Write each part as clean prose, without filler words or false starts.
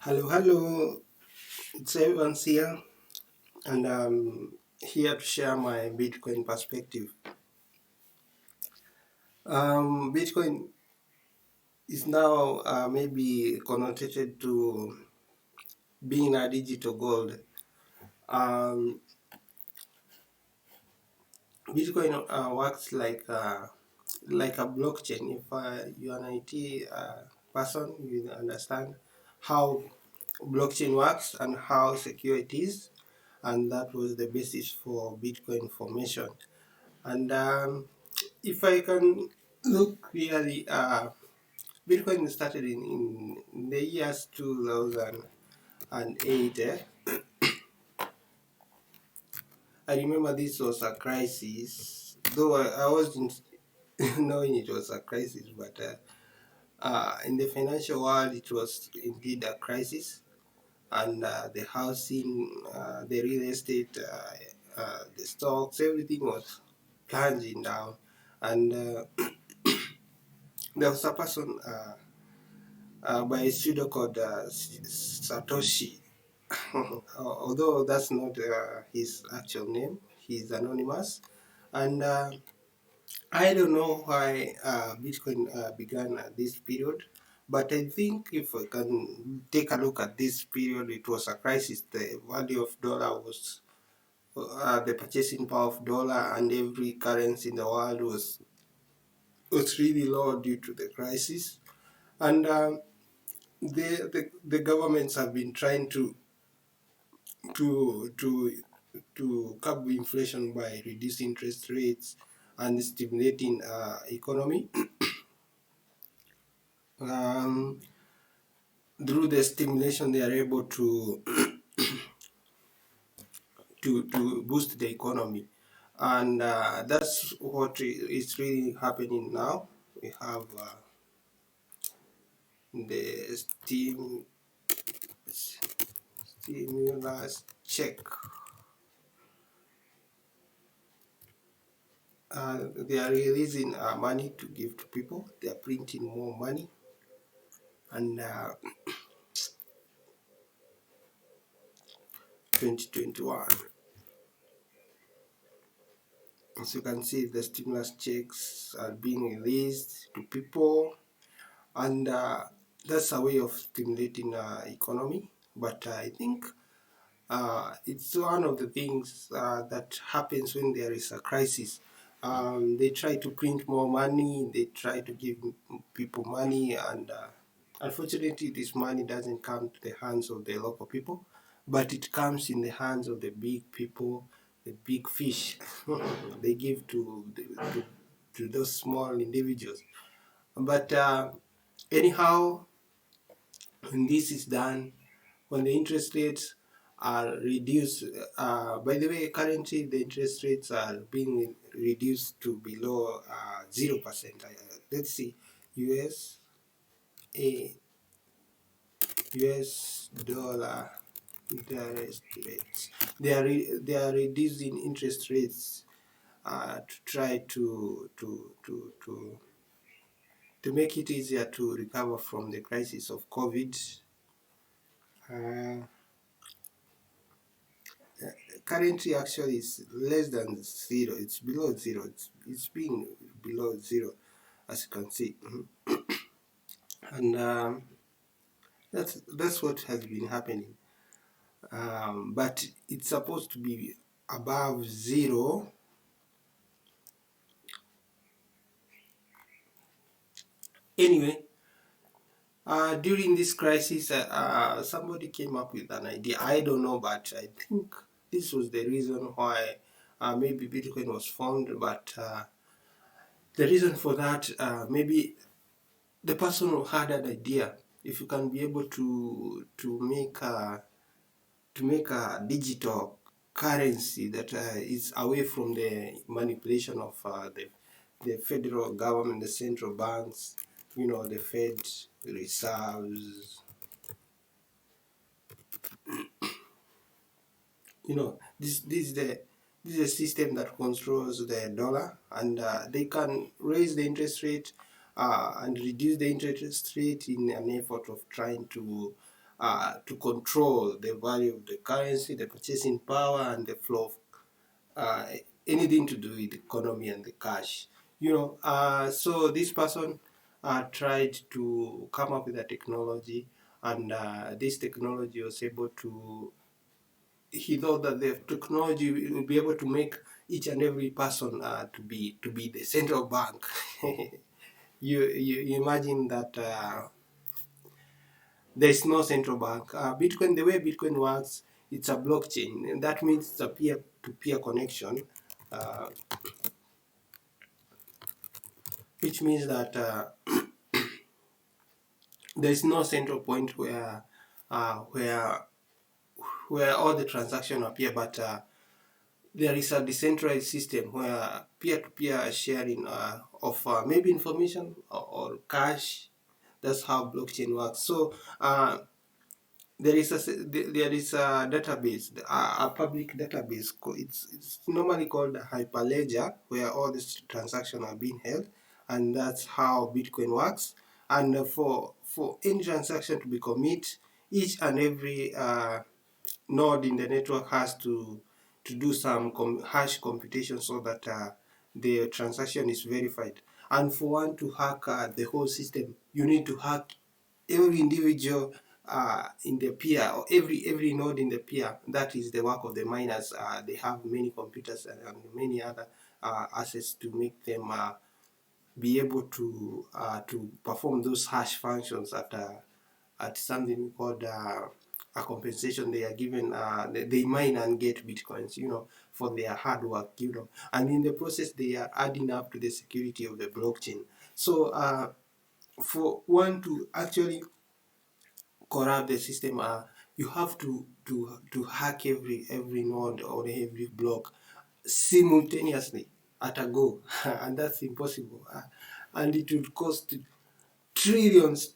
Hello. It's Evans here, and I'm here to share my Bitcoin perspective. Bitcoin is now maybe connotated to being a digital gold. Um, Bitcoin works like a blockchain. If you're an IT person, you understand how blockchain works and how secure it is, and that was the basis for Bitcoin formation. And if I can look really, Bitcoin started in the years 2008. I remember this was a crisis, though I wasn't knowing it was a crisis, but in the financial world, it was indeed a crisis. And the housing, the real estate, the stocks, everything was plunging down. And there was a person by a pseudo called Satoshi. Although that's not his actual name, he's anonymous. And I don't know why Bitcoin began at this period, but I think if I can take a look at this period, it was a crisis. The value of dollar was, the purchasing power of dollar and every currency in the world was really low due to the crisis. And the governments have been trying to to to curb inflation by reducing interest rates and stimulating economy. um, Through the stimulation, they are able to boost the economy, and that's what is really happening now. We have the stimulus check. They are releasing money to give to people. They are printing more money, and 2021. As you can see, the stimulus checks are being released to people, and that's a way of stimulating economy. But I think it's one of the things that happens when there is a crisis. They try to print more money, they try to give people money, and unfortunately, this money doesn't come to the hands of the local people, but it comes in the hands of the big people, the big fish. They give to those small individuals. But anyhow, when this is done, when the interest rates are reduced, by the way, currently the interest rates are being reduced to below 0%. Let's see, US, a US dollar interest rates. They are reducing interest rates to try to make it easier to recover from the crisis of COVID. Uh, Currently, actually, it's less than zero. It's below zero. It's being below zero, as you can see. And that's what has been happening. But it's supposed to be above zero. Anyway, during this crisis, somebody came up with an idea. I don't know, but I think this was the reason why maybe Bitcoin was formed. But the reason for that, maybe the person who had an idea, if you can be able to make a digital currency that is away from the manipulation of the federal government, the central banks, the Fed reserves, this is the system that controls the dollar, and they can raise the interest rate and reduce the interest rate in an effort of trying to to control the value of the currency, the purchasing power, and the flow of uh, anything to do with the economy and the cash. So this person tried to come up with a technology, and this technology was able to. He thought that the technology will be able to make each and every person to be the central bank. You imagine that there is no central bank. Bitcoin, the way Bitcoin works, it's a blockchain, and that means it's a peer-to-peer connection, uh, which means that there is no central point uh, where where all the transactions appear, but there is a decentralized system where peer-to-peer sharing of maybe information or cash. That's how blockchain works. So there is a database, a public database. It's normally called a hyperledger, where all these transactions are being held, and that's how Bitcoin works. And for any transaction to be commit, each and every node in the network has to do some hash computation so that the transaction is verified. And for one to hack the whole system, you need to hack every individual in the peer, or every node in the peer. That is the work of the miners. They have many computers and many other assets to make them be able to perform those hash functions at something called a compensation. They are given, they mine and get bitcoins, for their hard work, and in the process they are adding up to the security of the blockchain. So for one to actually corrupt the system, you have to hack every node or every block simultaneously at a go, and that's impossible. And it would cost trillions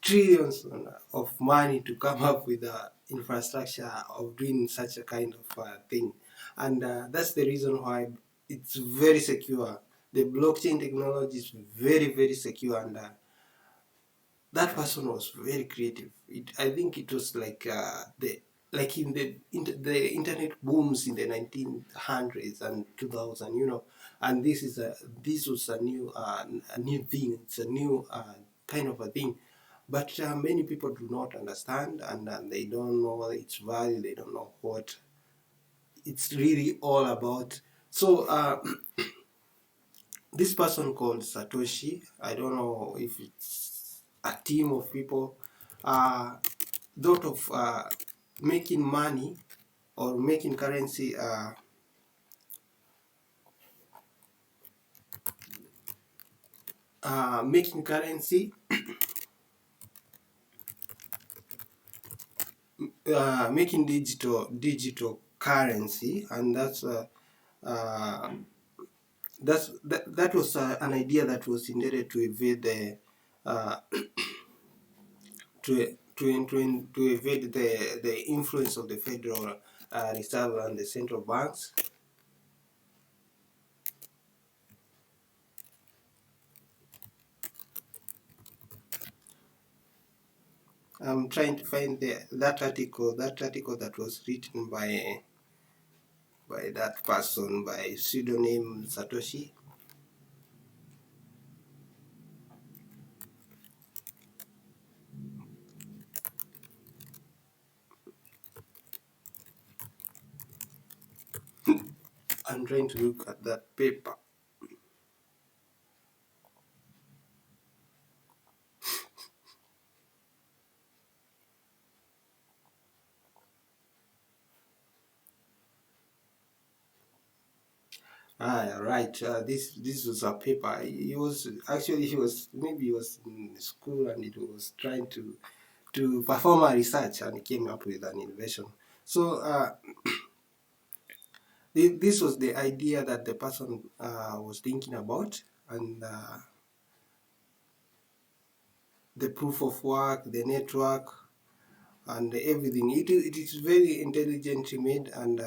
of money to come up with the infrastructure of doing such a kind of thing. And that's the reason why it's very secure. The blockchain technology is very, very secure, and that person was very creative. I think it was like the internet booms in the 1900s and 2000, and this was a new thing. It's a new kind of a thing, but many people do not understand, and they don't know its value. They don't know what it's really all about. So this person called Satoshi, I don't know if it's a team of people, thought of making money or making currency, making currency, making digital currency, and uh, that was an idea that was intended to evade the uh, to evade the influence of the Federal Reserve and the central banks. I'm trying to find that article that was written by that person by pseudonym Satoshi. I'm trying to look at that paper. Right. This was a paper. He was in school, and he was trying to perform a research, and he came up with an invention. So this was the idea that the person was thinking about, and the proof of work, the network, and everything. It is very intelligently made, and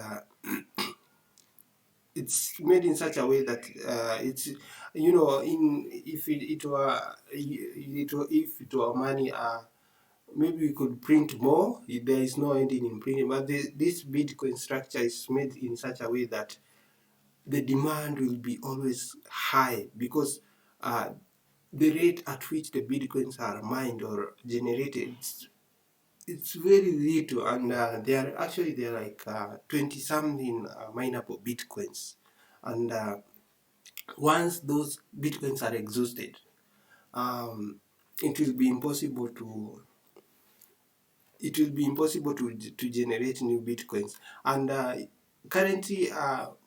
it's made in such a way that it's in if it were if it were money, maybe we could print more. There is no ending in printing, but this Bitcoin structure is made in such a way that the demand will be always high, because uh, the rate at which the Bitcoins are mined or generated, it's very little, and they're like 20 something mineable Bitcoins, and once those Bitcoins are exhausted, um, it will be impossible to to generate new Bitcoins. And currently,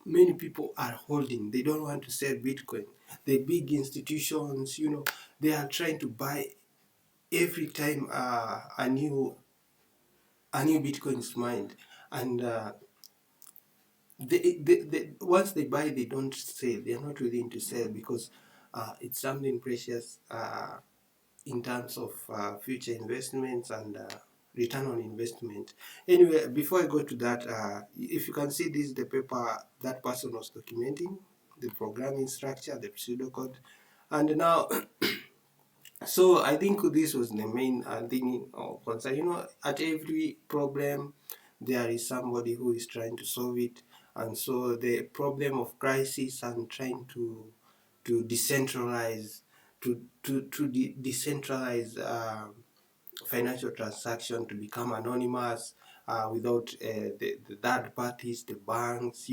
many people are holding. They don't want to sell Bitcoin. The big institutions, they are trying to buy every time a new Bitcoin is mined, and once they buy, they don't sell. They are not willing to sell, because it's something precious. In terms of future investments and return on investment. Anyway, before I go to that, if you can see, this is the paper that person was documenting, the programming structure, the pseudocode, and now, so I think this was the main thing or concern. At every problem, there is somebody who is trying to solve it, and so the problem of crisis and trying to decentralize decentralize financial transaction to become anonymous, without the third parties, the banks.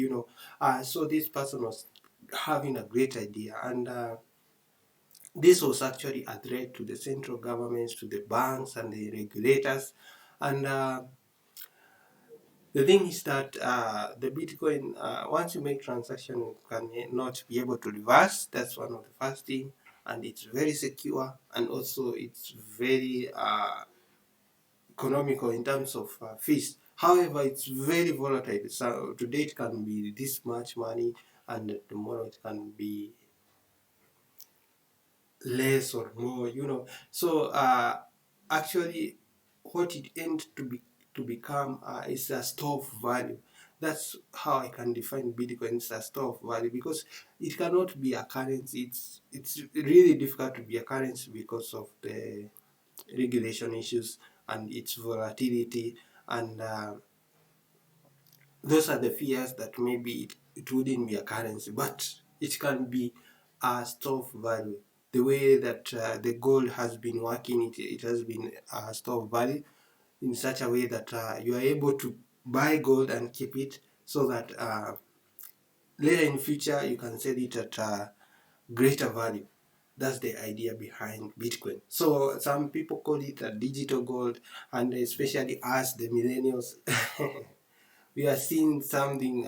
So this person was having a great idea, and this was actually a threat to the central governments, to the banks and the regulators. And the thing is that the Bitcoin, once you make transaction, you can not be able to reverse. That's one of the first thing, and it's very secure, and also it's very economical in terms of fees. However, it's very volatile. So today it can be this much money, and tomorrow it can be less or more. So actually, what it aimed to become is a store of value. That's how I can define Bitcoin as a store of value, because it cannot be a currency. It's really difficult to be a currency because of the regulation issues and its volatility, and those are the fears that maybe it wouldn't be a currency, but it can be a store of value. The way that the gold has been working, it has been a store of value in such a way that you are able to buy gold and keep it, so that later in future you can sell it at greater value. That's the idea behind Bitcoin. So some people call it a digital gold, and especially us, the millennials, we are seeing something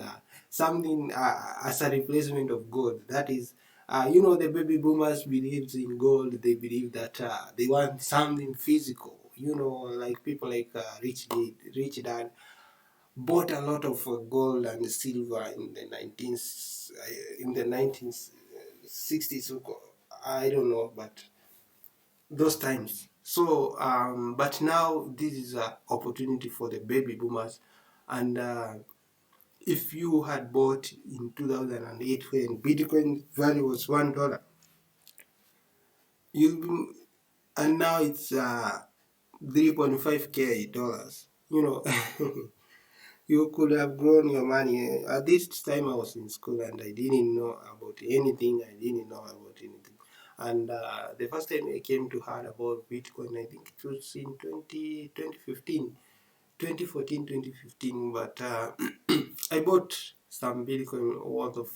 as a replacement of gold. That is, the baby boomers believes in gold. They believe that they want something physical. Like people like Rich Dad bought a lot of gold and silver in the 1960s. I don't know, but those times. So, but now this is an opportunity for the baby boomers, and if you had bought in 2008 when Bitcoin value was $1, you and now it's 3.5k dollars. You could have grown your money. At this time, I was in school and I didn't know about anything. And the first time I came to hear about Bitcoin, I think it was in 2015, 2014, 2015. But I bought some Bitcoin worth of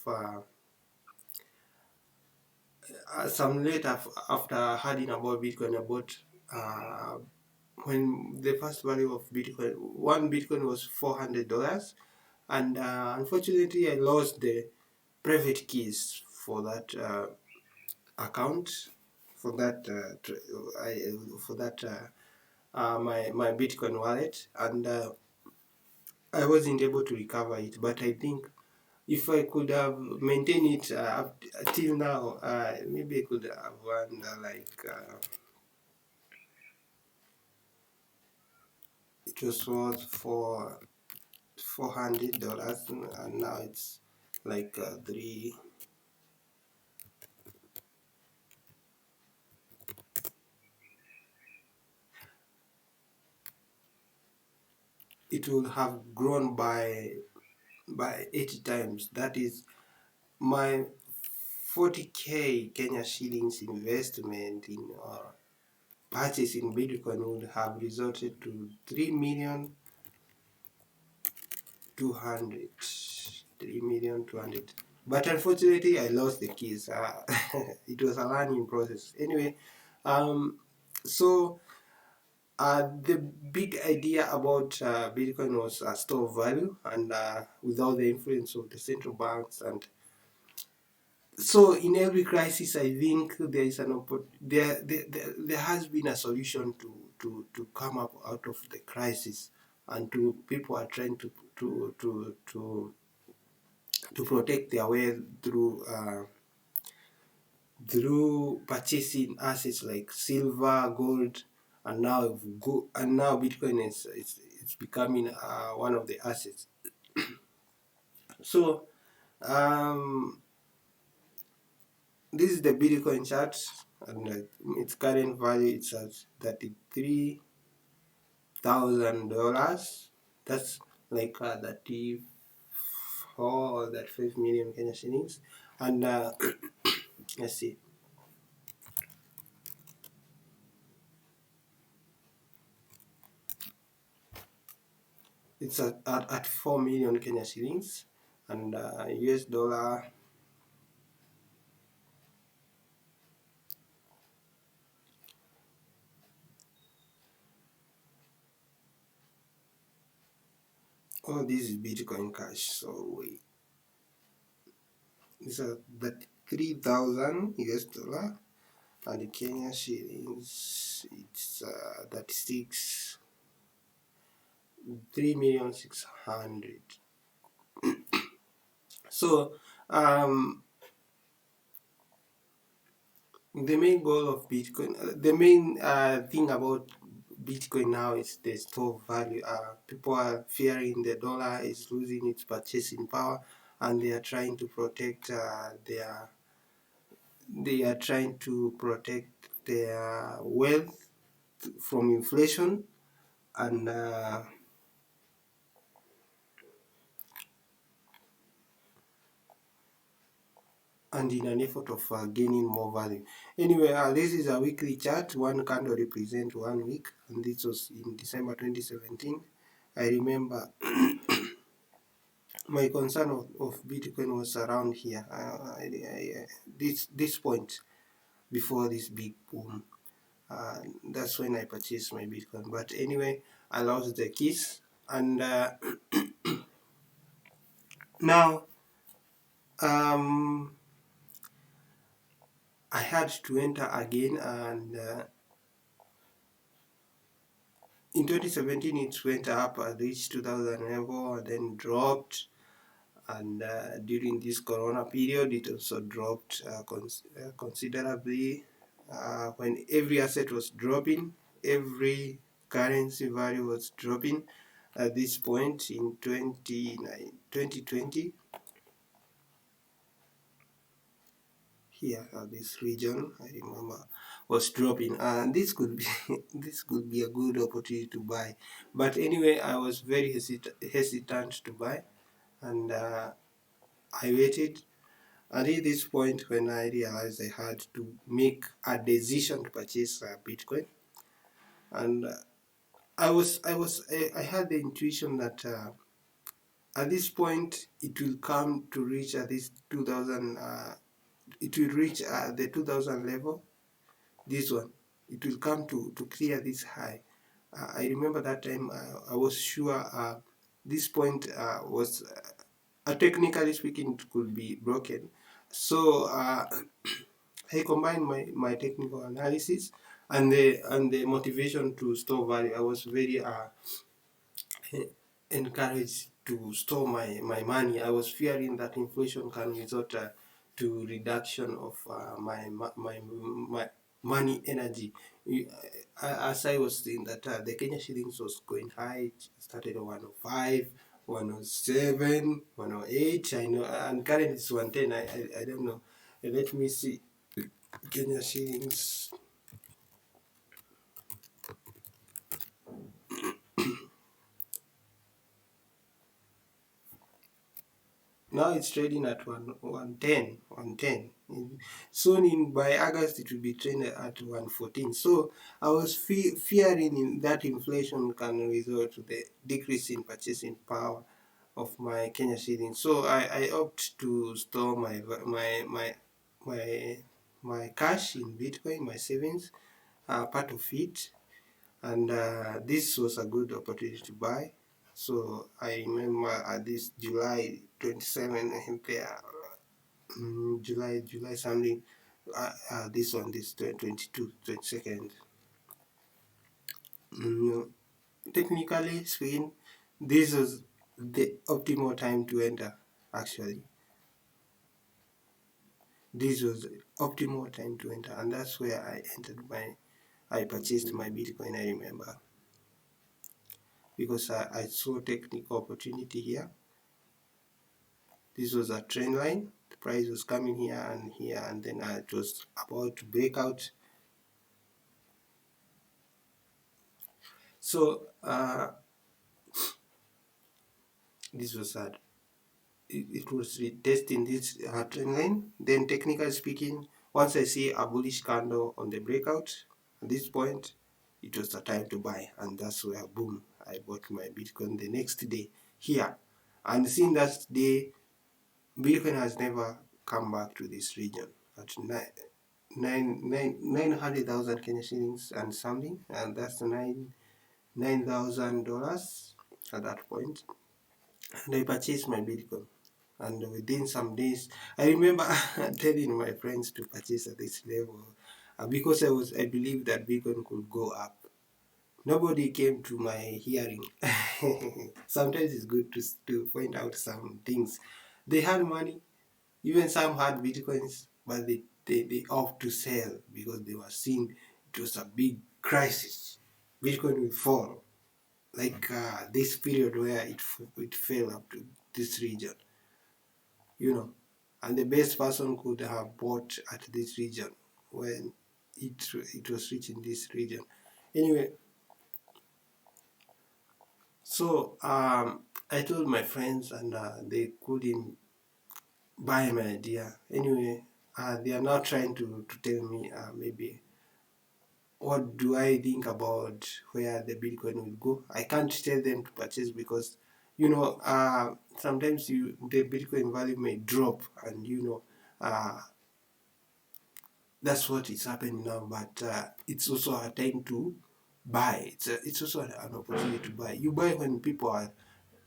some later after hearing about Bitcoin. I bought when the first value of Bitcoin, one Bitcoin was $400, and unfortunately I lost the private keys for that account, for that my Bitcoin wallet, and I wasn't able to recover it. But I think if I could have maintained it till now, maybe I could have won it was worth for $400, and now it's like three. it will have grown by 80 times. That is, my 40k Kenya shillings investment in purchase in Bitcoin would have resulted to 3,200,000. 3,200,000. But unfortunately, I lost the keys. It was a learning process. Anyway, um, so the big idea about Bitcoin was a store of value, and without the influence of the central banks. And so in every crisis, I think there is there has been a solution to come up out of the crisis, and to people are trying to protect their wealth through purchasing assets like silver, gold, and now Bitcoin is it's becoming one of the assets. So um, this is the Bitcoin chart, and its current value it's at $33,000. That's like 34 or 35 million Kenya shillings, and let's see. It's at 4 million Kenya shillings, and US dollar. Oh, this is Bitcoin Cash. So wait, this is that 3,000 US dollar, and the Kenya shillings it's that 3,600,000. So the main goal of Bitcoin, the main thing about Bitcoin now is the store value. People are fearing the dollar is losing its purchasing power, and they are trying to protect their wealth from inflation, and in an effort of gaining more value. Anyway, this is a weekly chart. One candle represents 1 week, and this was in December 2017. I remember my concern of Bitcoin was around here, this point before this big boom. That's when I purchased my Bitcoin. But anyway, I lost the keys, and now I had to enter again, and in 2017 it went up and reached 2000 level, and then dropped, and during this corona period it also dropped considerably. When every asset was dropping, every currency value was dropping. At this point in 2020, here this region I remember was dropping, and this could be this could be a good opportunity to buy. But anyway, I was very hesitant to buy, and I waited until this point when I realized I had to make a decision to purchase Bitcoin. And I had the intuition that at this point it will come to reach at least 2000. It will reach the 2000 level. This one, it will come to clear this high. I remember that time I was sure this point was technically speaking it could be broken. So I combined my technical analysis and the motivation to store value. I was very encouraged to store my money. I was fearing that inflation can result to reduction of my money energy. As I was saying that the Kenya shillings was going high, it started at 105, 107, 108. I know, and currently it's 110. I don't know. Let me see. Kenya shillings. Now it's trading at 110. Soon by August it will be trading at 114. So I was fearing that inflation can result to the decrease in purchasing power of my Kenya shilling. So I opt to store my my cash in Bitcoin, my savings, part of it, and this was a good opportunity to buy. So I remember at this July 27 there, July something, this 22, 22nd. Mm, Technically speaking, this was the optimal time to enter. Actually, this was the optimal time to enter, and that's where I purchased my Bitcoin. I remember because I saw technical opportunity here. This was a trend line. The price was coming here, and then it was about to break out. So this was it was retesting this trend line. Then technically speaking, once I see a bullish candle on the breakout, at this point, it was the time to buy, and that's where boom, I bought my Bitcoin the next day here. And since that day, Bitcoin has never come back to this region at 900,000 Kenya shillings and something, and that's $9,000 at that point. And I purchased my Bitcoin. And within some days, I remember telling my friends to purchase at this level because I believed that Bitcoin could go up. Nobody came to my hearing. Sometimes it's good to point out some things. They had money, even some had Bitcoins, but they opt to sell because they were seeing it was a big crisis. Bitcoin will fall, like this period where it fell up to this region, you know. And the best person could have bought at this region when it was reaching this region. Anyway, so I told my friends, and they couldn't buy my idea. Anyway, they are now trying to tell me maybe what do I think about where the Bitcoin will go. I can't tell them to purchase because sometimes the Bitcoin value may drop, and that's what is happening now. But it's also a time to buy. It's also an opportunity to buy. You buy when people are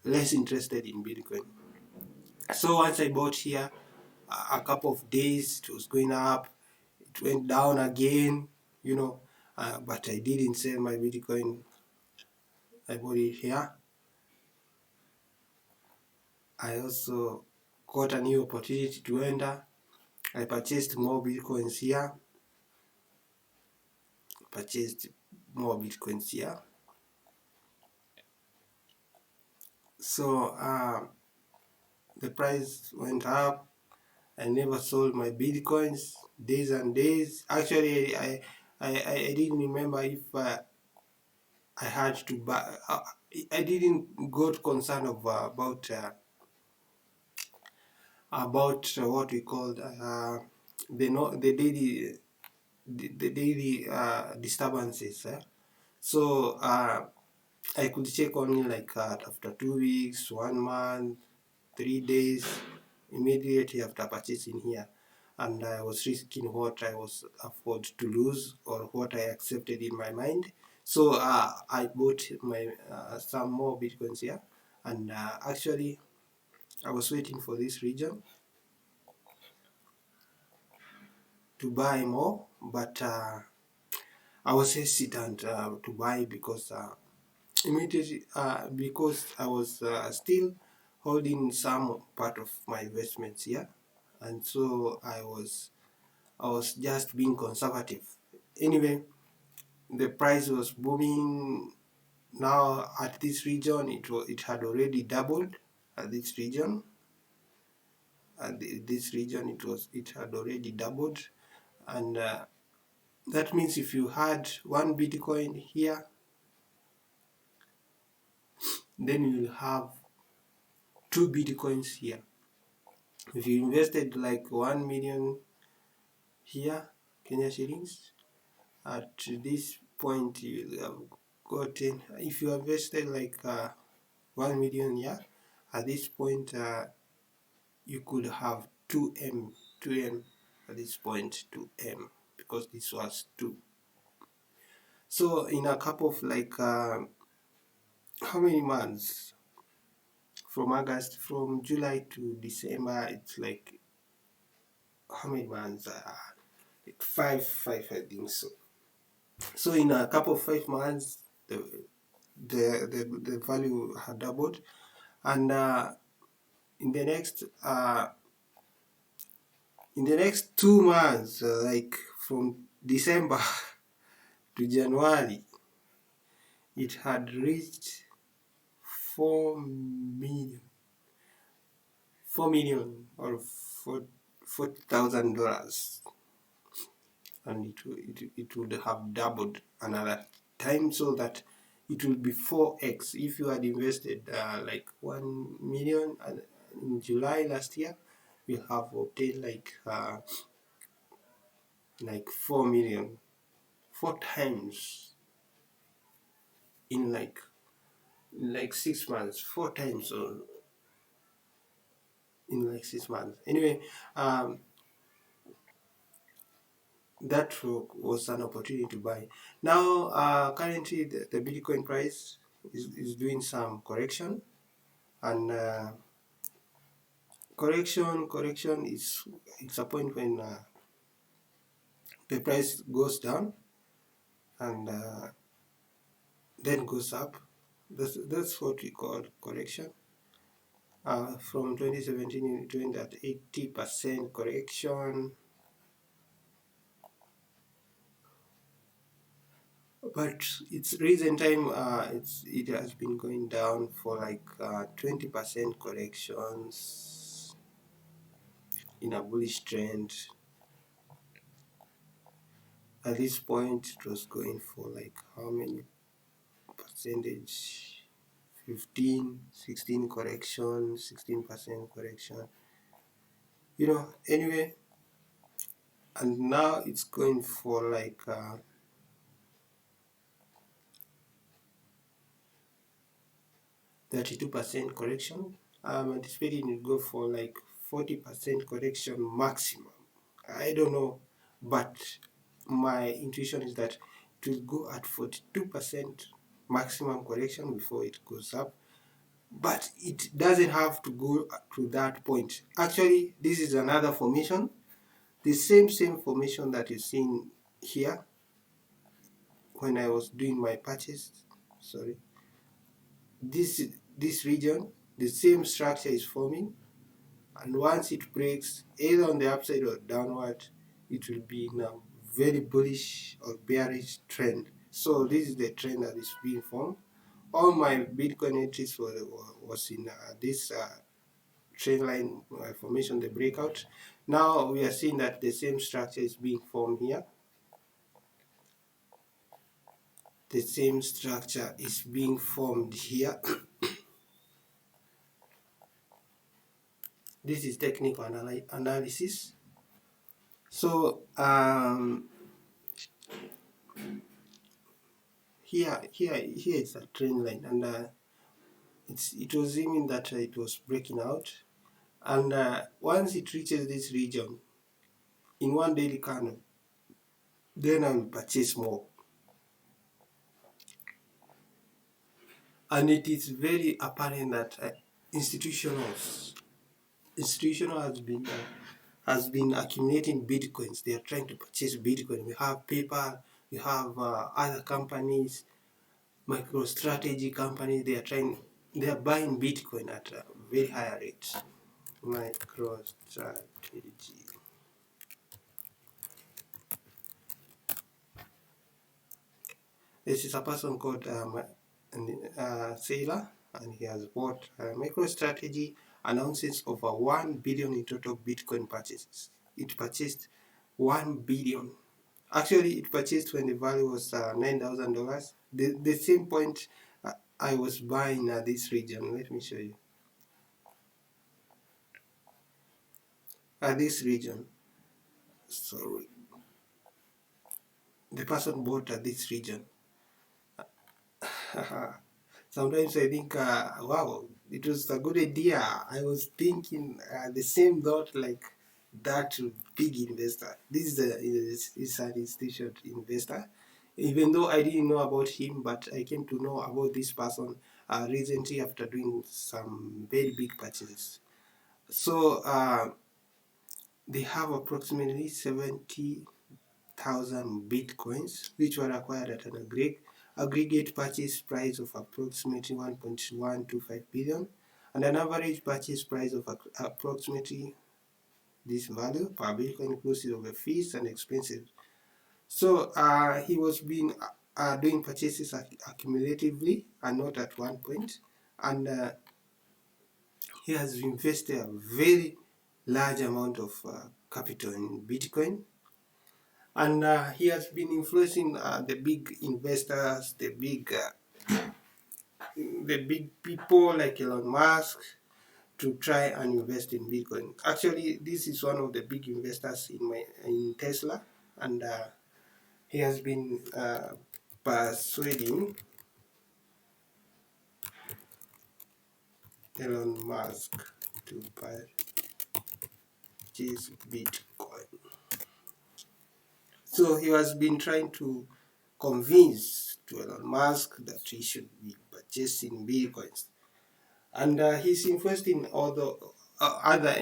less interested in Bitcoin. So once I bought here, a couple of days it was going up, it went down again, but I didn't sell my Bitcoin. I bought it here. I also got a new opportunity to enter. I purchased more Bitcoins here. So the price went up. I never sold my Bitcoins days and days. Actually, I didn't remember if I had to buy. I didn't got concerned about what we called the daily disturbances. So I could check only like after 2 weeks, 1 month, 3 days, immediately after purchasing here. And I was risking what I was afford to lose or what I accepted in my mind. So I bought my some more Bitcoins here, and actually I was waiting for this region to buy more, but I was hesitant to buy because immediately because I was still holding some part of my investments here, and so I was just being conservative. Anyway, the price was booming. Now at this region, it had already doubled. At this region, it had already doubled, and that means if you had one Bitcoin here, then you will have two Bitcoins here. If you invested like 1 million here, Kenya shillings, at this point you have gotten, if you invested like 1 million, yeah, at this point you could have 2M at this point, 2M, because this was 2. So in a couple of like how many months, from July to December, it's like how many months, like five I think so. So in a couple of 5 months the value had doubled, and in the next 2 months, like from December to January, it had reached 4 million, 4 million or $40,000, and it would have doubled another time, so that it will be 4x. If you had invested like 1 million in July last year, you have obtained like 4 million, 4 times in like 6 months, 4 times, or in like 6 months. Anyway, that was an opportunity to buy. Now, currently the Bitcoin price is doing some correction, and correction is, it's a point when the price goes down and then goes up. That's what we call correction. From 2017 doing that 80% correction, but it's recent time it has been going down for like 20% corrections in a bullish trend. At this point it was going for like how many percentage, 15, 16 correction, 16% correction, anyway. And now it's going for like 32% correction. I'm anticipating it go for like 40% correction maximum. I don't know, but my intuition is that it will go at 42% maximum correction before it goes up. But it doesn't have to go to that point. Actually, this is another formation, the same formation that is seen here when I was doing my purchase. Sorry, this region, the same structure is forming, and once it breaks either on the upside or downward, it will be in a very bullish or bearish trend. So this is the trend that is being formed. All my Bitcoin entries was in this trend line formation, the breakout. Now we are seeing that the same structure is being formed here. The same structure is being formed here. This is technical analysis. So here is a trend line, and it was aiming that it was breaking out, and once it reaches this region in one daily candle, then I will purchase more. And it is very apparent that institutional has been accumulating bitcoins. They are trying to purchase Bitcoin. We have PayPal, we have other companies, MicroStrategy companies. They are buying Bitcoin at a very high rate. MicroStrategy. This is a person called Saylor, and he has bought MicroStrategy announces over 1 billion in total Bitcoin purchases. It purchased 1 billion. Actually, it purchased when the value was $9,000. The same point I was buying this region. Let me show you. this region. Sorry, the person bought this region. Sometimes I think, wow, it was a good idea. I was thinking the same thought like that big investor. This is an institutional investor. Even though I didn't know about him, but I came to know about this person recently after doing some very big purchases. So they have approximately 70,000 bitcoins, which were acquired at an aggregate purchase price of approximately 1.125 billion and an average purchase price of approximately this value per bitcoin inclusive of the fees and expenses. So he was been doing purchases accumulatively and not at one point, and he has invested a very large amount of capital in Bitcoin, and he has been influencing the big investors, the big people like Elon Musk to try and invest in Bitcoin. Actually, this is one of the big investors in Tesla, and he has been persuading Elon Musk to purchase Bitcoin. So he has been trying to convince to Elon Musk that he should be purchasing Bitcoins, and he's investing other other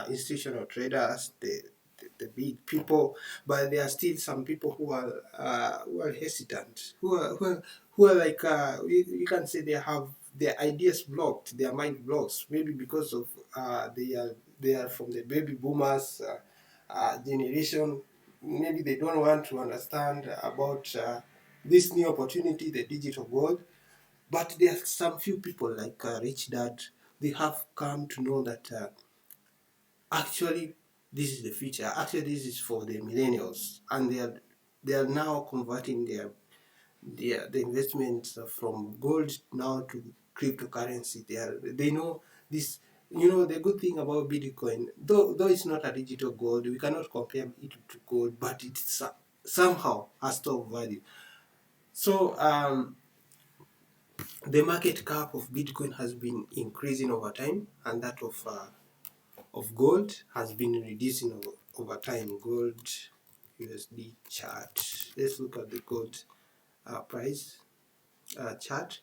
institutional traders, the big people, but there are still some people who are hesitant, who are like you can say they have their ideas blocked, their mind blocks, maybe because of they are from the baby boomers generation. Maybe they don't want to understand about this new opportunity, the digital world. But there are some few people like Rich Dad, they have come to know that actually this is the future. Actually, this is for the millennials, and they are now converting the investments from gold now to cryptocurrency. They know this. You know the good thing about Bitcoin, though it's not a digital gold, we cannot compare it to gold, but it's somehow a store of value. So the market cap of Bitcoin has been increasing over time, and that of gold has been reducing over time. Gold USD chart. Let's look at the gold price chart.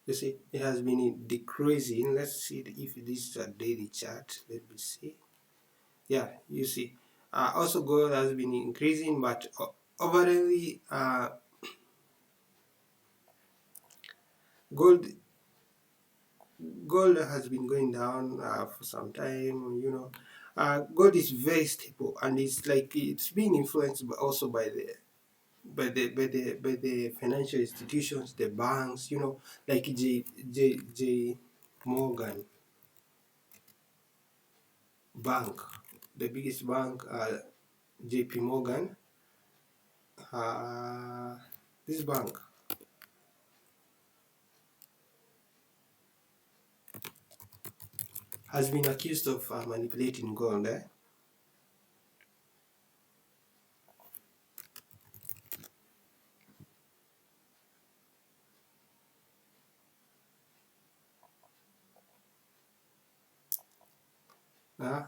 You see, it has been decreasing. Let's see if this is a daily chart. Let me see. Yeah, you see. Also, gold has been increasing, but overall, gold gold has been going down for some time. You know, gold is very stable, and it's like it's being influenced also by the financial institutions, the banks. You know, like J Morgan Bank, the biggest bank, JP Morgan. Uh, this bank has been accused of manipulating gold.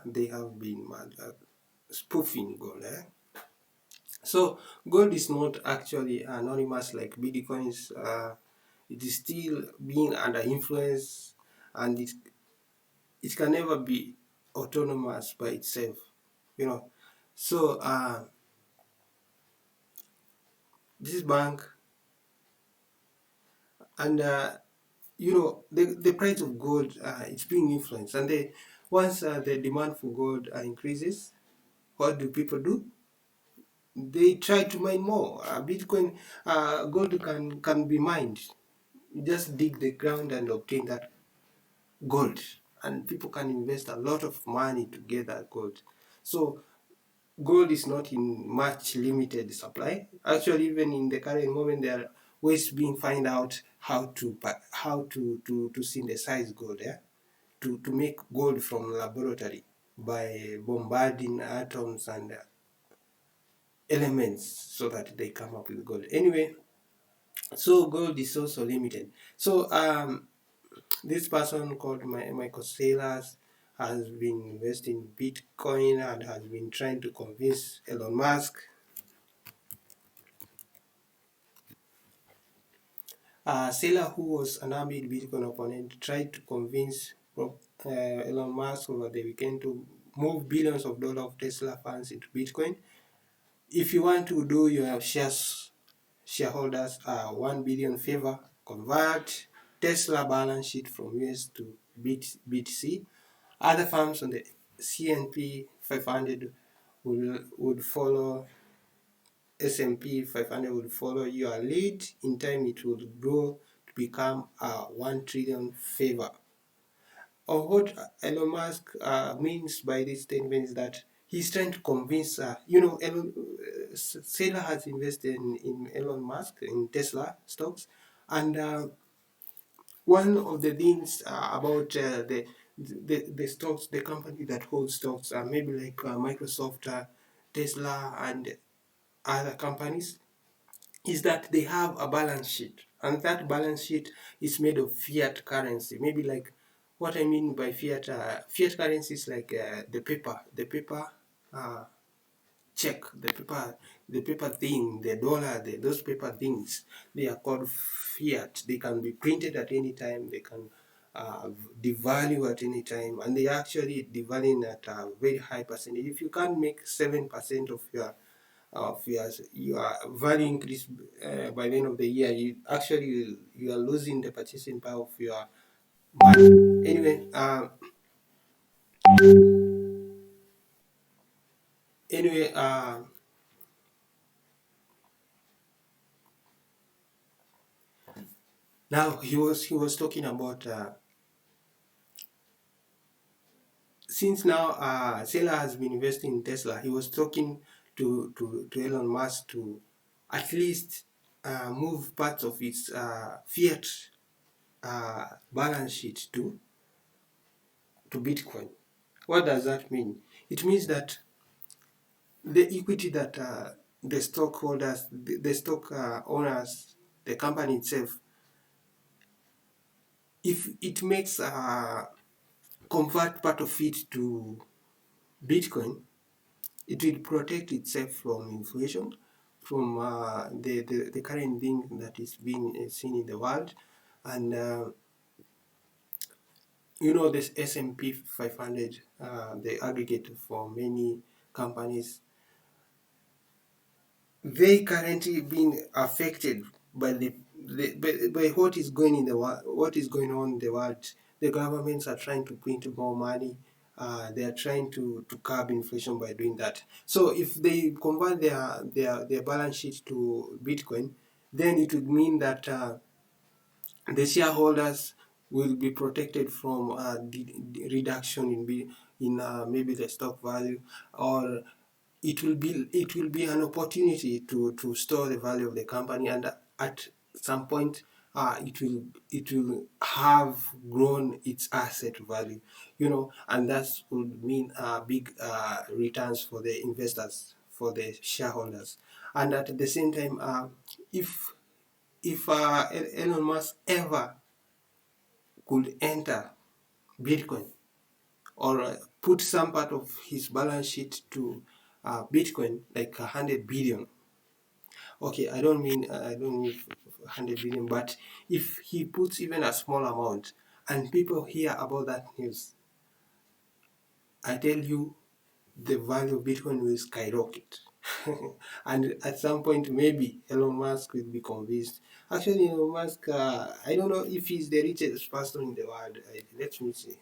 They have been spoofing gold. So gold is not actually anonymous like Bitcoins. It is still being under influence, and it can never be autonomous by itself. You know, so this bank and you know the price of gold it's being influenced, and once the demand for gold increases, what do people do? They try to mine more. Bitcoin, gold can be mined. You just dig the ground and obtain that gold, and people can invest a lot of money to get that gold. So gold is not in much limited supply. Actually, even in the current moment, there are ways being find out how to synthesize gold, yeah? To make gold from laboratory by bombarding atoms and elements so that they come up with gold. Anyway, so gold is also limited. So this person called Michael Saylor has been investing in Bitcoin and has been trying to convince Elon Musk. Saylor, who was an avid Bitcoin opponent, tried to convince Elon Musk over the weekend to move billions of dollars of Tesla funds into Bitcoin. If you want to do your shareholders 1 billion favor, convert Tesla balance sheet from US to BTC. Other firms on the S&P 500 would follow. S&P 500 would follow your lead. In time, it will grow to become a 1 trillion favor. Or what Elon Musk means by this statement is that he's trying to convince, Saylor has invested in Elon Musk, in Tesla stocks, and one of the things about the stocks, the company that holds stocks, maybe like Microsoft, Tesla, and other companies, is that they have a balance sheet, and that balance sheet is made of fiat currency. Maybe like what I mean by fiat currency is like the paper uh, check, the paper thing, the dollar, those paper things. They are called fiat. They can be printed at any time. They can devalue at any time, and they actually devaluing at a very high percentage. If you can't make 7% of your value increase by the end of the year, you are losing the purchasing power of your money. Anyway, now he was talking about since now Saylor has been investing in Tesla. He was talking to Elon Musk to at least move parts of its fiat balance sheet to Bitcoin. What does that mean? It means that the equity that the stockholders, the stock owners, the company itself, if it makes convert part of it to Bitcoin, it will protect itself from inflation, from the current thing that is being seen in the world, and this S&P 500, the aggregate for many companies, they currently being affected by by what is going in the world, what is going on in the world. The governments are trying to print more money. They are trying to curb inflation by doing that. So if they convert their balance sheet to Bitcoin, then it would mean that the shareholders will be protected from the reduction in maybe the stock value, or it will be an opportunity to store the value of the company, and at some point it will have grown its asset value, and that would mean big returns for the investors, for the shareholders. And at the same time, if Elon Musk ever could enter Bitcoin, or put some part of his balance sheet to Bitcoin, like 100 billion. Okay, I don't mean 100 billion, but if he puts even a small amount and people hear about that news, I tell you, the value of Bitcoin will skyrocket. And at some point, maybe Elon Musk will be convinced. Actually, Elon Musk, I don't know if he's the richest person in the world. Let me see.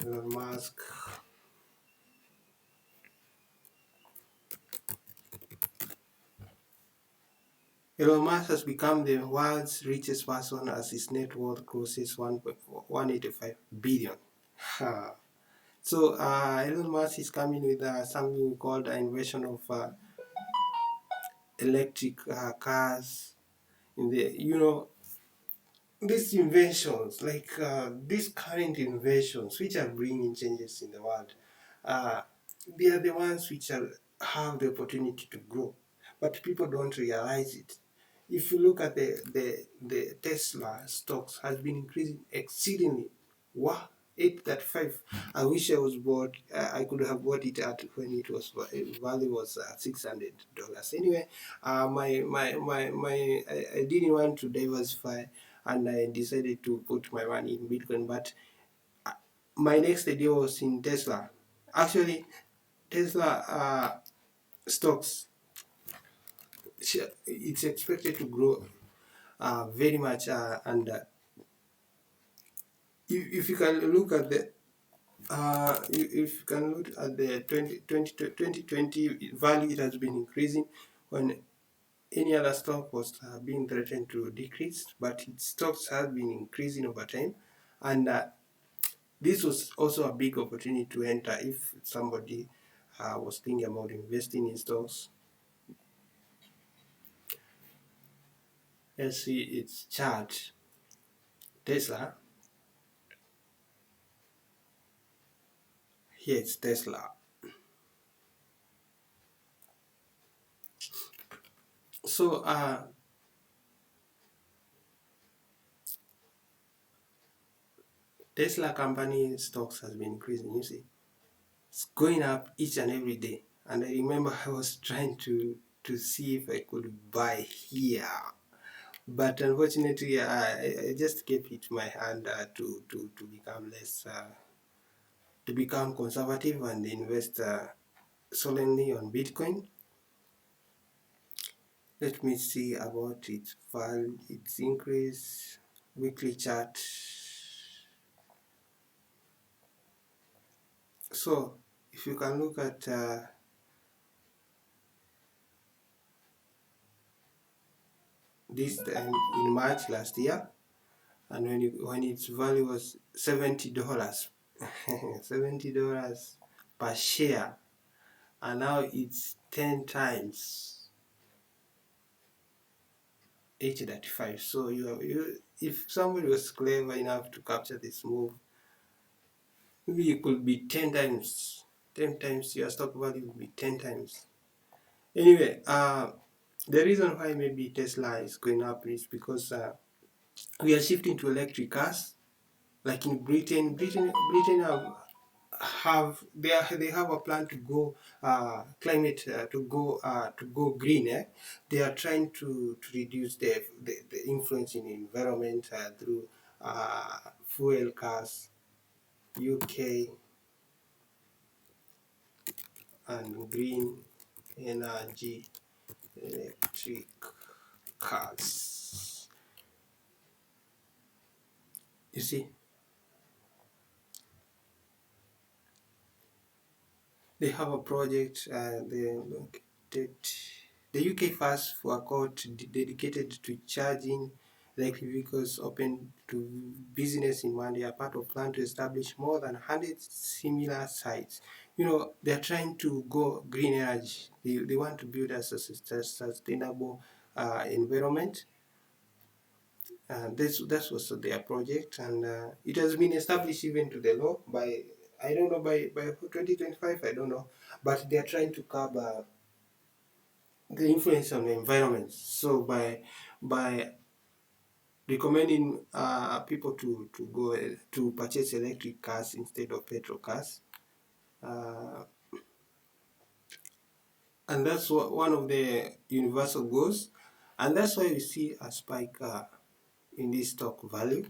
Elon Musk. Elon Musk has become the world's richest person as his net worth crosses 1.185 billion. So Elon Musk is coming with something called an invention of electric cars. In the these inventions, like these current inventions, which are bringing changes in the world, uh, they are the ones which have the opportunity to grow, but people don't realize it. If you look at the Tesla stocks has been increasing exceedingly. Wow, 835. I wish I was bought. I could have bought it at when it was value was $600. Anyway, I didn't want to diversify, and I decided to put my money in Bitcoin. But my next idea was in Tesla. Actually, Tesla stocks, it's expected to grow very much, and if you can look at the if you can look at the 2020 value, it has been increasing when any other stock was being threatened to decrease, but its stocks have been increasing over time, and this was also a big opportunity to enter if somebody was thinking about investing in stocks. Let's see its chart. Tesla, here it's Tesla. So Tesla company stocks has been increasing. You see, it's going up each and every day. And I remember I was trying to see if I could buy here, but unfortunately, I just kept it in my hand to become less to become conservative and invest solemnly on Bitcoin. Let me see about its value, its increase, weekly chart. So if you can look at this time in March last year, and when its value was $70, $70 per share, and now it's 10 times 835. So if somebody was clever enough to capture this move, maybe it could be 10 times. 10 times your stock value will be 10 times. Anyway, the reason why maybe Tesla is going up is because we are shifting to electric cars. Like in Britain they have a plan to go climate to go green. They are trying to reduce the influence in the environment through fuel cars. UK and green energy electric cars. You see, they have a project. The UK first forecourt dedicated to charging electric vehicles open to business in Monday, a part of plan to establish more than 100 similar sites. They're trying to go green energy. They want to build a sustainable environment. That was their project, and it has been established even to the law by, I don't know, by 2025, I don't know, but they are trying to curb the influence on the environment. So by recommending people to go to purchase electric cars instead of petrol cars, uh, and that's one of the universal goals, and that's why we see a spike in this stock value.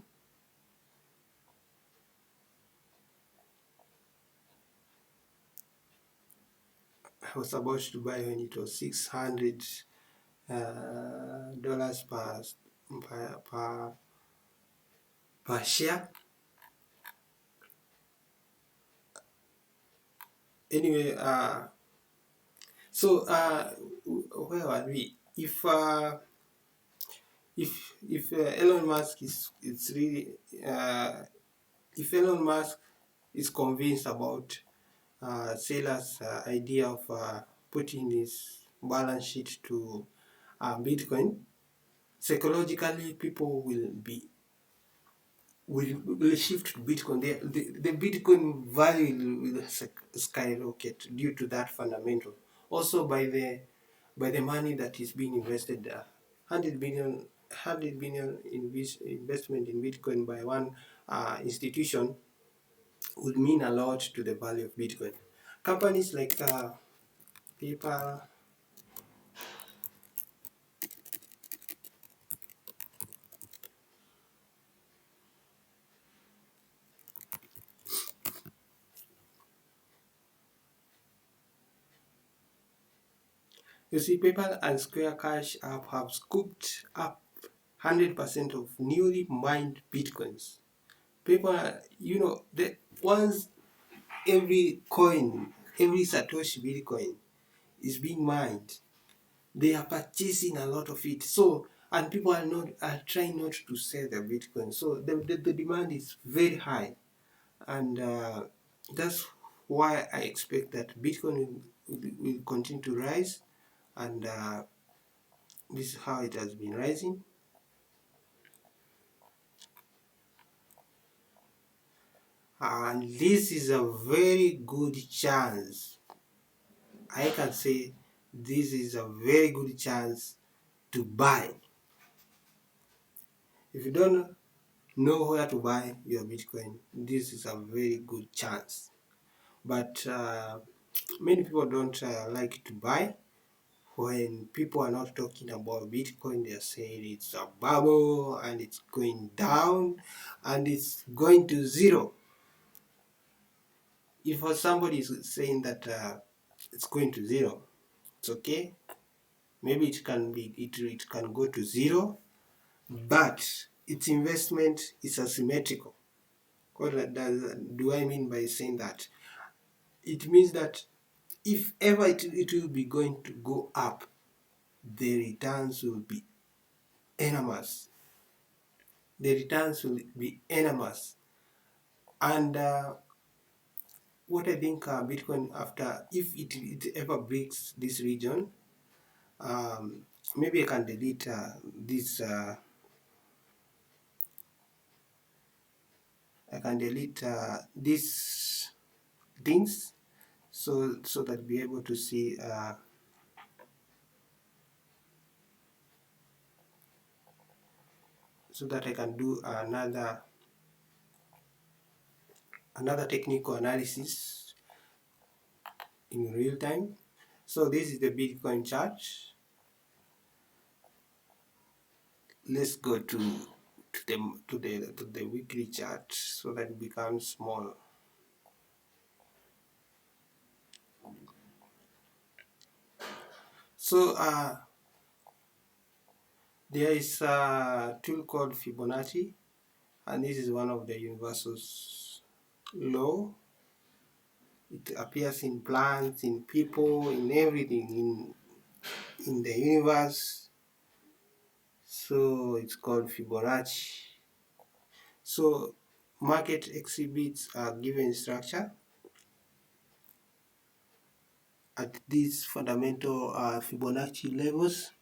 I was about to buy when it was $600 per share. Anyway, so where are we? If Elon Musk is really if Elon Musk is convinced about seller's idea of putting his balance sheet to Bitcoin, psychologically people will shift to Bitcoin. The Bitcoin value will skyrocket due to that fundamental. Also by the money that is being invested, 100 billion investment in Bitcoin by one institution would mean a lot to the value of Bitcoin. Companies like PayPal, you see, PayPal and Square Cash app have scooped up 100% of newly mined Bitcoins. PayPal, the once every coin, every Satoshi Bitcoin is being mined, they are purchasing a lot of it. So, and people are trying not to sell their Bitcoin. So the demand is very high, and that's why I expect that Bitcoin will continue to rise, and this is how it has been rising. And this is a very good chance. I can say this is a very good chance to buy. If you don't know where to buy your Bitcoin, this is a very good chance. But many people don't like to buy. When people are not talking about Bitcoin, they are saying it's a bubble and it's going down and it's going to zero. If somebody is saying that it's going to zero, it's okay. Maybe it can go to zero, but its investment is asymmetrical. Do I mean by saying that? It means that if ever it will be going to go up, the returns will be enormous. The returns will be enormous. And what I think Bitcoin, after, if it ever breaks this region, um, maybe I can delete this. I can delete these things so that be able to see so that I can do another technical analysis in real time. So this is the Bitcoin chart. Let's go to the weekly chart so that it becomes small. So there is a tool called Fibonacci, and this is one of the universal law. It appears in plants, in people, in everything, in the universe. So it's called Fibonacci. So market exhibits a given structure at these fundamental Fibonacci levels.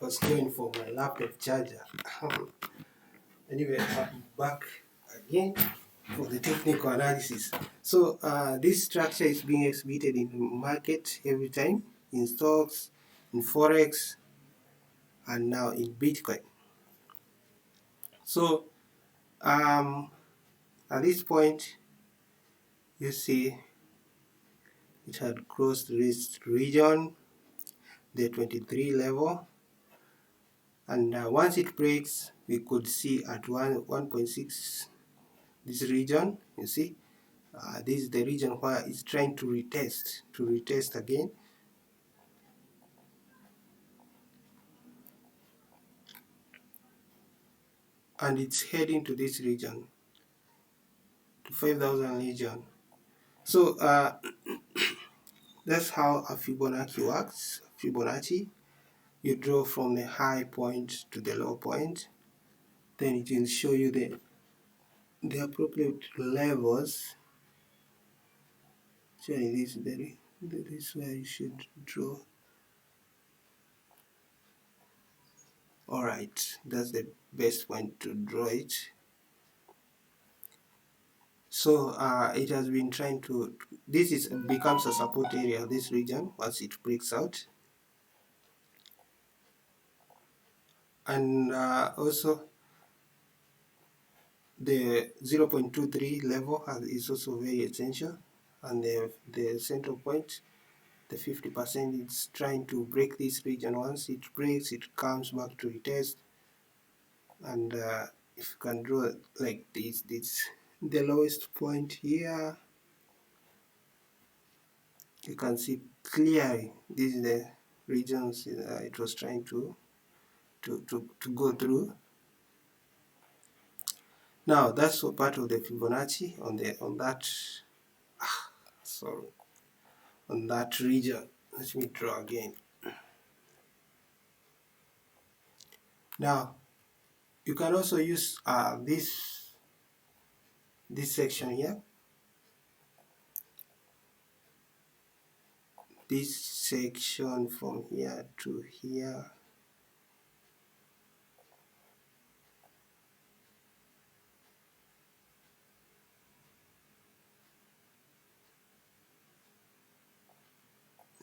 I was going for my laptop charger. Anyway, I'm back again for the technical analysis. So this structure is being exhibited in the market every time, in stocks, in forex, and now in Bitcoin. So at this point, you see it had crossed this region, the 23 level, and once it breaks, we could see at 1.6 this region. You see, this is the region where it's trying to retest again. and it's heading to this region, to 5,000 region. So that's how a Fibonacci works. Fibonacci, you draw from the high point to the low point, then it will show you the appropriate levels. Actually, this is where you should draw. Alright, that's the best point to draw it. So it has been trying to, becomes a support area, this region, once it breaks out. And also the 0.23 level is also very essential, and the central point, the 50%, is trying to break this region. Once it breaks, it comes back to retest. And if you can draw it like this, the lowest point here, you can see clearly this is the regions it was trying to go through. Now that's part of the Fibonacci on that region. Let me draw again. Now you can also use this section here, this section from here to here.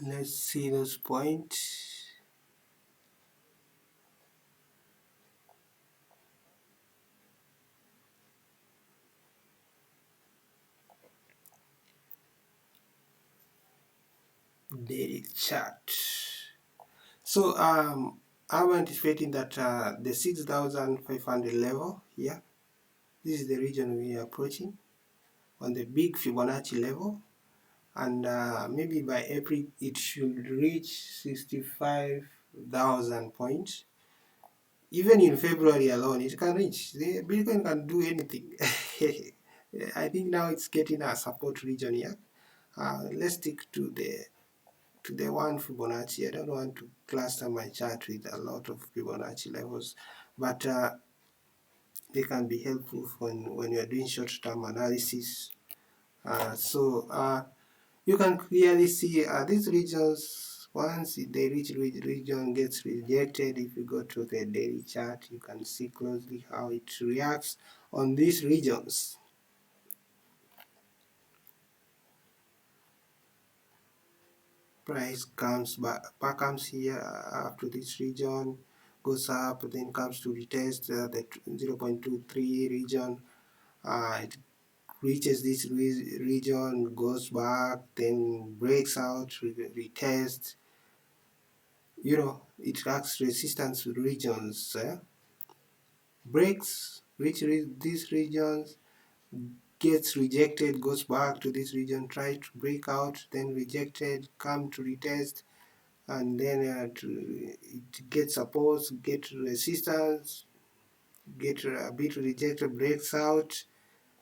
Let's see those points. Daily chart. So I'm anticipating that the 6,500 level here, this is the region we are approaching on the big Fibonacci level, and maybe by April it should reach 65,000 points. Even in February alone, it can reach. The Bitcoin can do anything. I think now it's getting a support region here. Let's stick to the one Fibonacci. I don't want to cluster my chart with a lot of Fibonacci levels, but they can be helpful when you're doing short-term analysis. You can clearly see these regions. Once the region gets rejected, if you go to the daily chart, you can see closely how it reacts on these regions. Price comes here up to this region, goes up, then comes to retest the 0.23 region. It reaches this region, goes back, then breaks out, retests. It acts resistance regions. Breaks, reach these regions, gets rejected, goes back to this region, tries to break out, then rejected, come to retest, and then it gets support, get resistance, get a bit rejected, breaks out,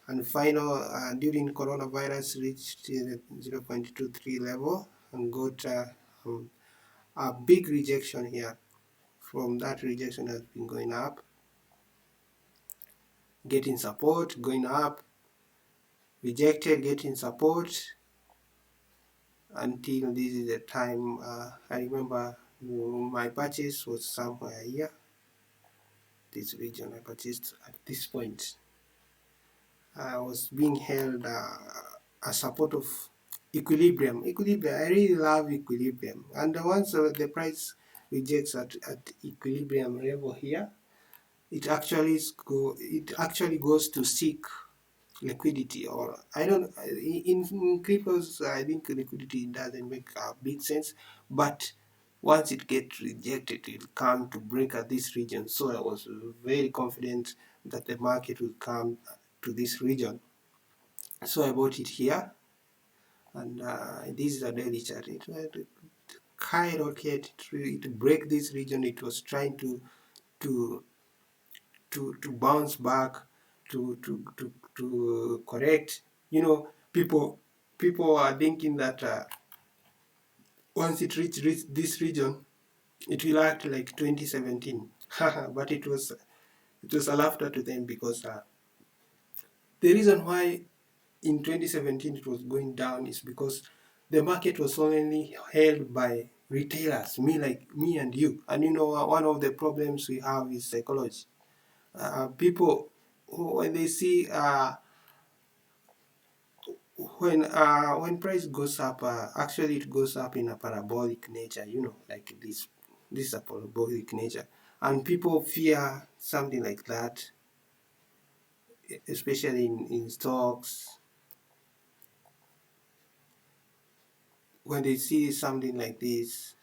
and final during coronavirus reached the 0.23 level and got a big rejection here. From that, rejection has been going up, getting support, going up, rejected, getting support, until this is the time. I remember my purchase was somewhere here, this region. I purchased at this point. I was being held a support of equilibrium. I really love equilibrium, and once the price rejects at equilibrium level here, it actually goes to seek liquidity. Or I don't, in cryptos I think liquidity doesn't make a big sense, but once it gets rejected, it will come to break at this region. So I was very confident that the market will come to this region, so I bought it here. And this is a daily chart. It skyrocket, it break this region. It was trying to to bounce back, to correct. People are thinking that once it reach this region, it will act like 2017. But it was a laughter to them, because the reason why in 2017 it was going down is because the market was only held by retailers, me and you. And one of the problems we have is psychology. People, when they see when price goes up, actually it goes up in a parabolic nature, like this is a parabolic nature, and people fear something like that, especially in stocks. When they see something like this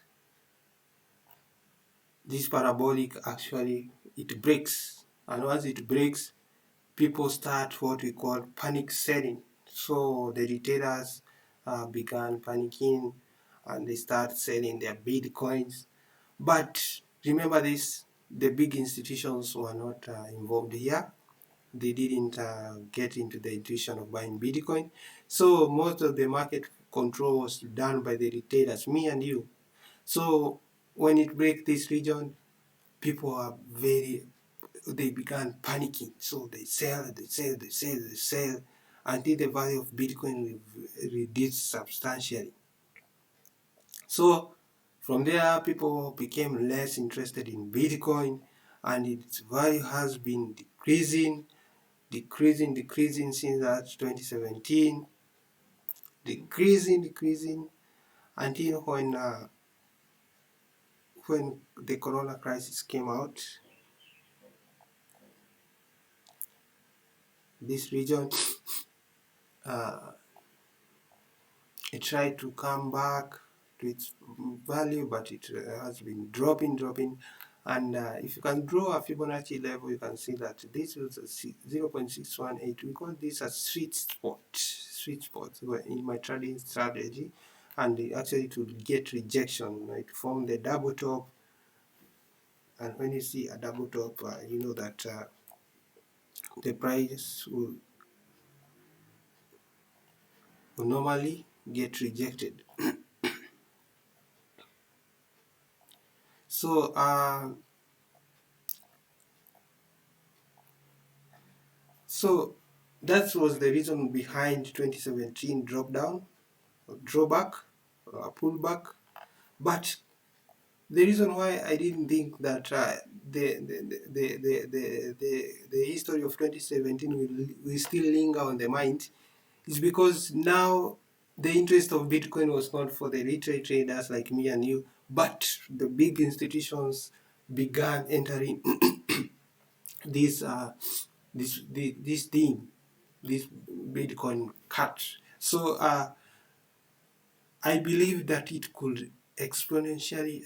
parabolic, actually it breaks, and once it breaks, people start what we call panic selling. So the retailers began panicking, and they start selling their bitcoins. But remember this, the big institutions were not involved here. They didn't get into the intuition of buying bitcoin. So most of the market control was done by the retailers, me and you. So when it breaks this region, people are they began panicking. So they sell until the value of Bitcoin reduced substantially. So from there, people became less interested in Bitcoin, and its value has been decreasing since that 2017, decreasing until when the Corona crisis came out. This region, uh, it tried to come back to its value, but it has been dropping. And if you can draw a Fibonacci level, you can see that this was a 0.618. We call this a sweet spot in my trading strategy. And actually to get rejection, it formed the double top. And when you see a double top, you know that the price will normally get rejected. So So that was the reason behind 2017 drop down, drawback, pullback. But the reason why I didn't think that the history of 2017 will still linger on the mind is because now the interest of Bitcoin was not for the retail traders like me and you, but the big institutions began entering this this thing, this Bitcoin cut. So I believe that it could exponentially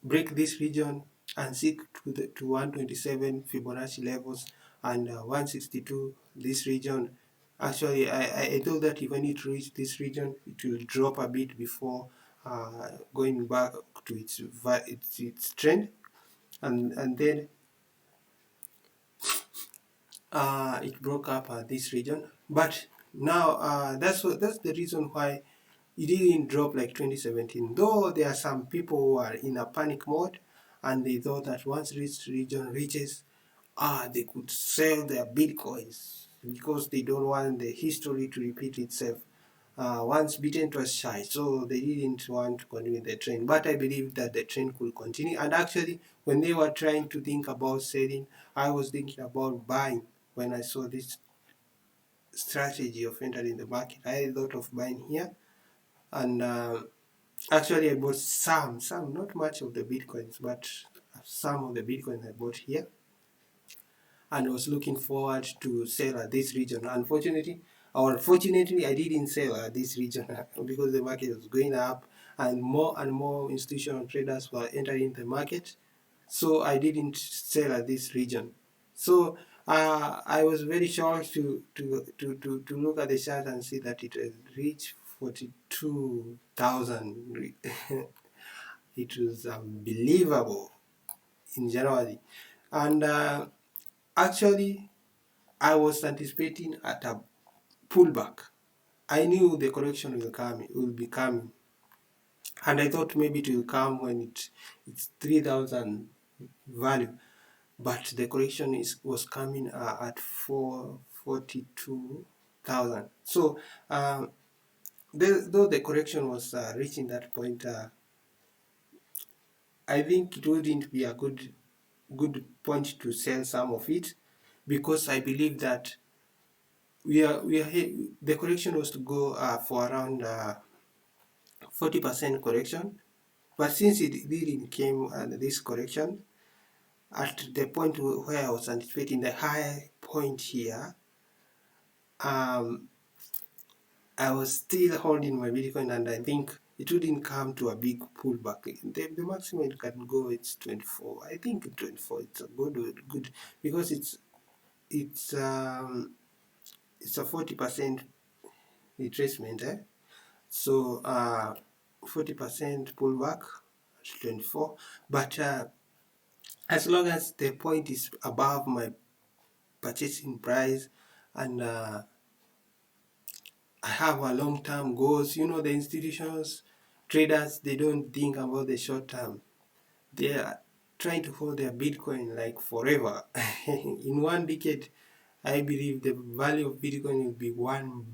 break this region and seek to 127 Fibonacci levels and 162 this region. Actually, I thought that when it reaches this region, it will drop a bit before going back to its trend, and then it broke up this region. But now that's the reason why it didn't drop like 2017. Though there are some people who are in a panic mode, and they thought that once this region reaches, they could sell their bitcoins because they don't want the history to repeat itself. Once beaten twice shy, so they didn't want to continue the trend. But I believe that the trend could continue. And actually, when they were trying to think about selling, I was thinking about buying. When I saw this strategy of entering the market, I thought of buying here. And actually, I bought some, not much of the bitcoins, but some of the bitcoins I bought here, and was looking forward to sell at this region. Unfortunately, I didn't sell at this region because the market was going up, and more institutional traders were entering the market. So I didn't sell at this region. So I was very shocked to look at the chart and see that it had reached 42,000. It was unbelievable in January. And actually, I was anticipating at a pullback. I knew the correction will be coming, and I thought maybe it will come when it's 3,000 value, but the correction was coming at 42,000. So though the correction was reaching that point, I think it wouldn't be a good point to sell some of it, because I believe that the correction was to go for around 40% correction, but since it didn't came this correction at the point where I was anticipating the high point here, um, I was still holding my Bitcoin, and I think it wouldn't come to a big pullback. The maximum it can go it's 24. I think 24 it's a good because it's um, it's a 40% retracement, so 40% pullback at 24. But as long as the point is above my purchasing price, and I have a long-term goals. You know, the institutions, traders, they don't think about the short term. They are trying to hold their Bitcoin like forever. In 1 decade, I believe the value of Bitcoin will be $1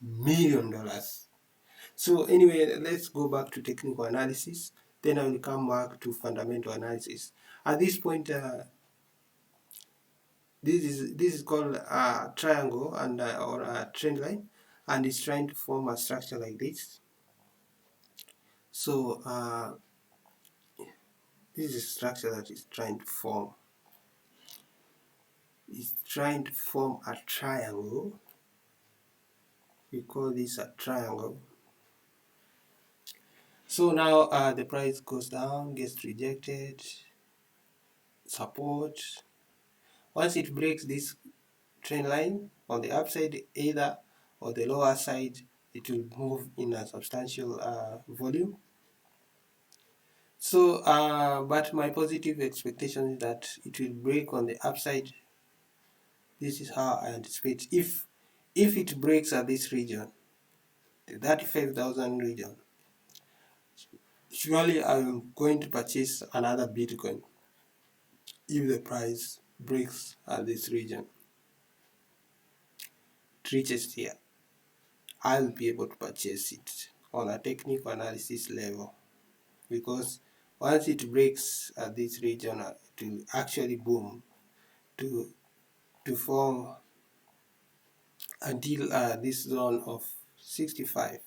million. So anyway, let's go back to technical analysis. Then I will come back to fundamental analysis. At this point, this is called a triangle and or a trend line, and it's trying to form a structure like this. So this is a structure that is trying to form. It's trying to form a triangle. We call this a triangle. So now the price goes down, gets rejected, support. Once it breaks this trend line on the upside either or the lower side, it will move in a substantial volume. So but my positive expectation is that it will break on the upside. This is how I anticipate. If it breaks at this region, the 35,000 region, surely I am going to purchase another Bitcoin. If the price breaks at this region, it reaches here, I'll be able to purchase it on a technical analysis level, because once it breaks at this region, it will actually boom to form until this zone of 65.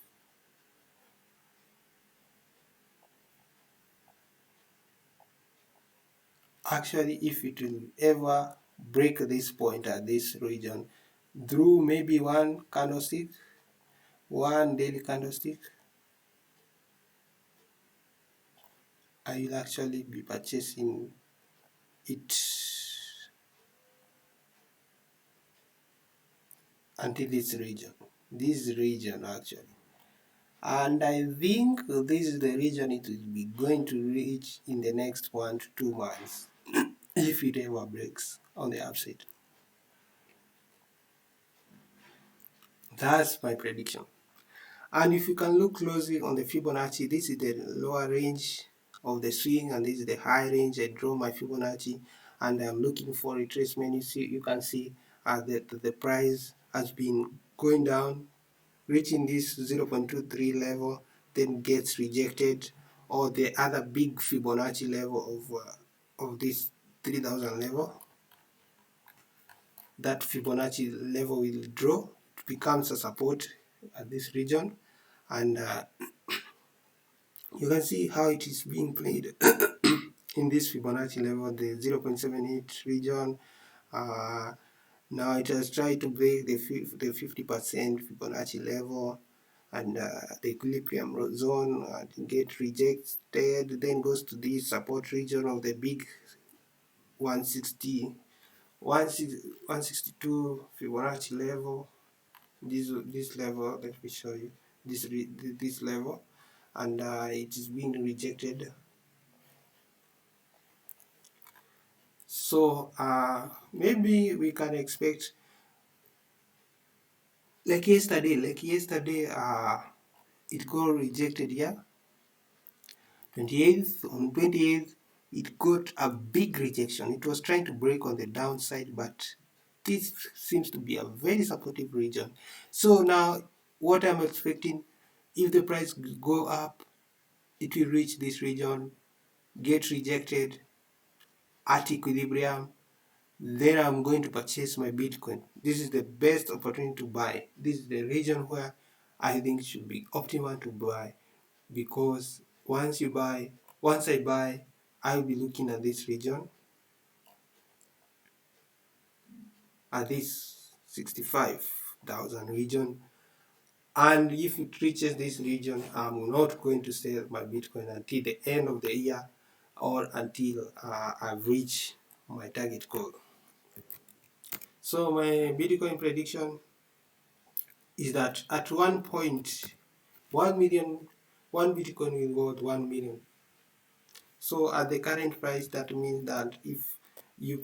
Actually, if it will ever break this point at this region through maybe one candlestick, one daily candlestick, I will actually be purchasing it until this region actually. And I think this is the region it will be going to reach in the next 1 to 2 months if it ever breaks on the upside. That's my prediction. And if you can look closely on the Fibonacci, this is the lower range of the swing, and this is the high range. I draw my Fibonacci, and I'm looking for retracement. You can see that the price has been going down, reaching this 0.23 level, then gets rejected, or the other big Fibonacci level of this 3,000 level. That Fibonacci level will draw, it becomes a support at this region, and you can see how it is being played in this Fibonacci level, the 0.78 region. Now it has tried to break the 50% Fibonacci level and the equilibrium zone, and get rejected, then goes to the support region of the big 162 Fibonacci level. This level, let me show you this level, and it is being rejected. So maybe we can expect like yesterday it got rejected here 28th. On 28th it got a big rejection. It was trying to break on the downside, but this seems to be a very supportive region. So now what I'm expecting, if the price go up, it will reach this region, get rejected at equilibrium, then I'm going to purchase my Bitcoin. This is the best opportunity to buy. This is the region where I think should be optimal to buy, because once I buy, I'll be looking at this region, at this 65,000 region, and if it reaches this region, I'm not going to sell my Bitcoin until the end of the year, or until I've reached my target goal. So my Bitcoin prediction is that at one point 1 Bitcoin will go to 1 million. So at the current price, that means that if you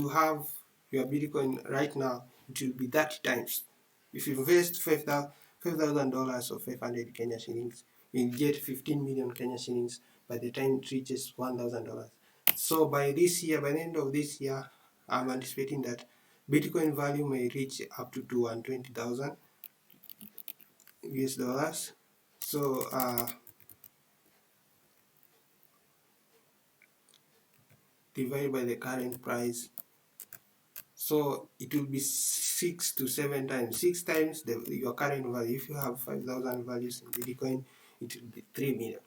have your Bitcoin right now, it will be 30 times. If you invest $5,000 or 500 Kenya shillings, you'll get 15 million Kenya shillings by the time it reaches $1,000. So by this year, by the end of this year, I'm anticipating that Bitcoin value may reach up to 220,000 US dollars. So divided by the current price, so it will be 6 to 7 times. 6 times your current value. If you have 5,000 values in Bitcoin, it will be 3 million.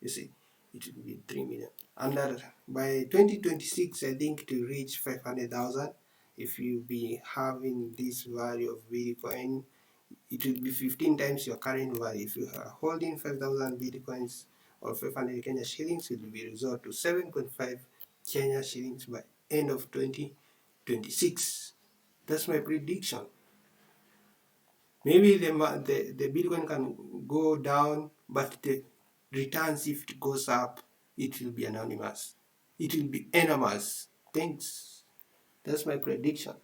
You see, it will be 3 million. And by 2026, I think it will reach 500,000. If you be having this value of Bitcoin, it will be 15 times your current value. If you are holding 5,000 Bitcoins or 500 Kenya shillings, it will be result to 7.5 Kenya shillings by end of 2026. That's my prediction. Maybe the Bitcoin can go down, but the returns, if it goes up, it will be anonymous. It will be enormous. Thanks. That's my prediction.